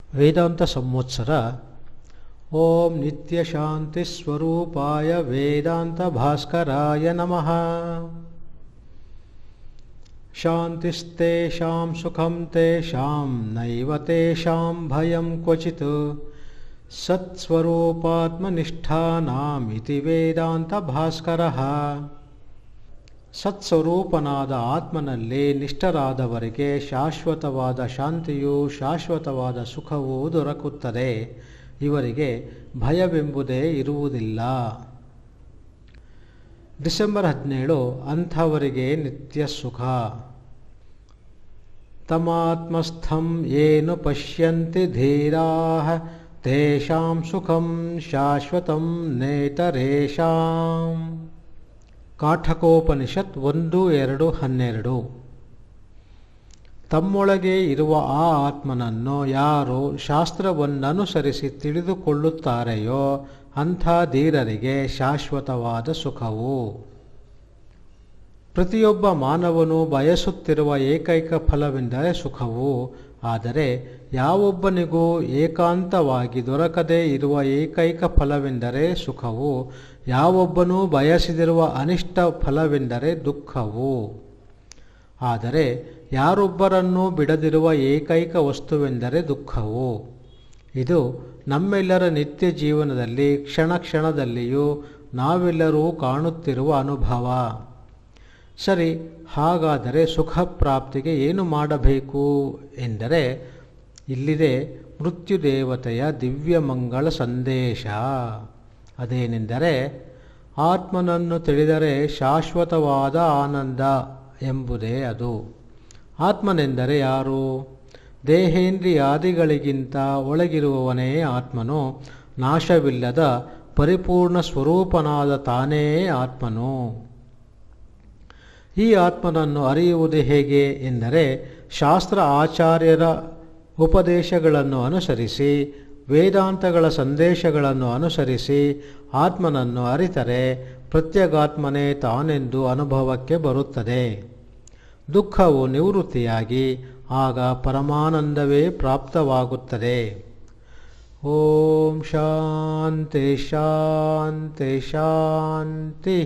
ವೇದಾಂತ ಸಂವತ್ಸರ. ಓಂ ನಿತ್ಯಶಾಂತಿ ಸ್ವರೂಪಾಯ ವೇದಾಂತ ಭಾಸ್ಕರಾಯ ನಮಃ. ಶಾಂತಿಸ್ತೇಷಾಂ ಸುಖಂ ತೇಷಾಂ ನೈವ ತೇಷಾಂ ಭಯಂ ಕ್ವಚಿತ್ ಸತ್ಸ್ವರೂಪಾತ್ಮನಿಷ್ಠಾನಾಮಿತಿ ವೇದಾಂತ ಭಾಸ್ಕರಃ. ಸತ್ಸ್ವರೂಪನಾದ ಆತ್ಮನಲ್ಲಿ ನಿಷ್ಠರಾದವರಿಗೆ ಶಾಶ್ವತವಾದ ಶಾಂತಿಯೂ ಶಾಶ್ವತವಾದ ಸುಖವೂ ದೊರಕುತ್ತದೆ. ಇವರಿಗೆ ಭಯವೆಂಬುದೇ ಇರುವುದಿಲ್ಲ. ಡಿಸೆಂಬರ್ 17. ಅಂಥವರಿಗೆ ನಿತ್ಯ ಸುಖ. ತಮಾತ್ಮಸ್ಥಂ ಏನು ಪಶ್ಯಂತಿ ಧೀರಾಃ ತೇಷಾಂ ಸುಖಂ ಶಾಶ್ವತಂ ನೇತರೇಷಾಂ. ಕಾಠಕೋಪನಿಷತ್ 1:2-12. ತಮ್ಮೊಳಗೆ ಇರುವ ಆ ಆತ್ಮನನ್ನು ಯಾರು ಶಾಸ್ತ್ರವನ್ನನುಸರಿಸಿ ತಿಳಿದುಕೊಳ್ಳುತ್ತಾರೆಯೋ ಅಂಥ ಧೀರರಿಗೆ ಶಾಶ್ವತವಾದ ಸುಖವು. ಪ್ರತಿಯೊಬ್ಬ ಮಾನವನು ಬಯಸುತ್ತಿರುವ ಏಕೈಕ ಫಲವೆಂದರೆ ಸುಖವು. ಆದರೆ ಯಾವೊಬ್ಬನಿಗೂ ಏಕಾಂತವಾಗಿ ದೊರಕದೇ ಇರುವ ಏಕೈಕ ಫಲವೆಂದರೆ ಸುಖವು. ಯಾವೊಬ್ಬನೂ ಬಯಸಿದಿರುವ ಅನಿಷ್ಟ ಫಲವೆಂದರೆ ದುಃಖವು. ಆದರೆ ಯಾರೊಬ್ಬರನ್ನೂ ಬಿಡದಿರುವ ಏಕೈಕ ವಸ್ತುವೆಂದರೆ ದುಃಖವು. ಇದು ನಮ್ಮೆಲ್ಲರ ನಿತ್ಯ ಜೀವನದಲ್ಲಿ ಕ್ಷಣ ಕ್ಷಣದಲ್ಲಿಯೂ ನಾವೆಲ್ಲರೂ ಕಾಣುತ್ತಿರುವ ಅನುಭವ. ಸರಿ, ಹಾಗಾದರೆ ಸುಖ ಪ್ರಾಪ್ತಿಗೆ ಏನು ಮಾಡಬೇಕು ಎಂದರೆ, ಇಲ್ಲಿದೆ ಮೃತ್ಯುದೇವತೆಯ ದಿವ್ಯಮಂಗಳ ಸಂದೇಶ. ಅದೇನೆಂದರೆ, ಆತ್ಮನನ್ನು ತಿಳಿದರೆ ಶಾಶ್ವತವಾದ ಆನಂದ ಎಂಬುದೇ ಅದು. ಆತ್ಮನೆಂದರೆ ಯಾರು? ದೇಹೇಂದ್ರಿಯಾದಿಗಳಿಗಿಂತ ಒಳಗಿರುವವನೇ ಆತ್ಮನು. ನಾಶವಿಲ್ಲದ ಪರಿಪೂರ್ಣ ಸ್ವರೂಪನಾದ ತಾನೇ ಆತ್ಮನು. ಈ ಆತ್ಮನನ್ನು ಅರಿಯುವುದು ಹೇಗೆ ಎಂದರೆ, ಶಾಸ್ತ್ರ ಆಚಾರ್ಯರ ಉಪದೇಶಗಳನ್ನು ಅನುಸರಿಸಿ, ವೇದಾಂತಗಳ ಸಂದೇಶಗಳನ್ನು ಅನುಸರಿಸಿ ಆತ್ಮನನ್ನು ಅರಿತರೆ ಪ್ರತ್ಯಗಾತ್ಮನೇ ತಾನೆಂದು ಅನುಭವಕ್ಕೆ ಬರುತ್ತದೆ. ದುಃಖವು ನಿವೃತ್ತಿಯಾಗಿ ಆಗ ಪರಮಾನಂದವೇ ಪ್ರಾಪ್ತವಾಗುತ್ತದೆ. ಓಂ ಶಾಂತಿ ಶಾಂತಿ ಶಾಂತಿ.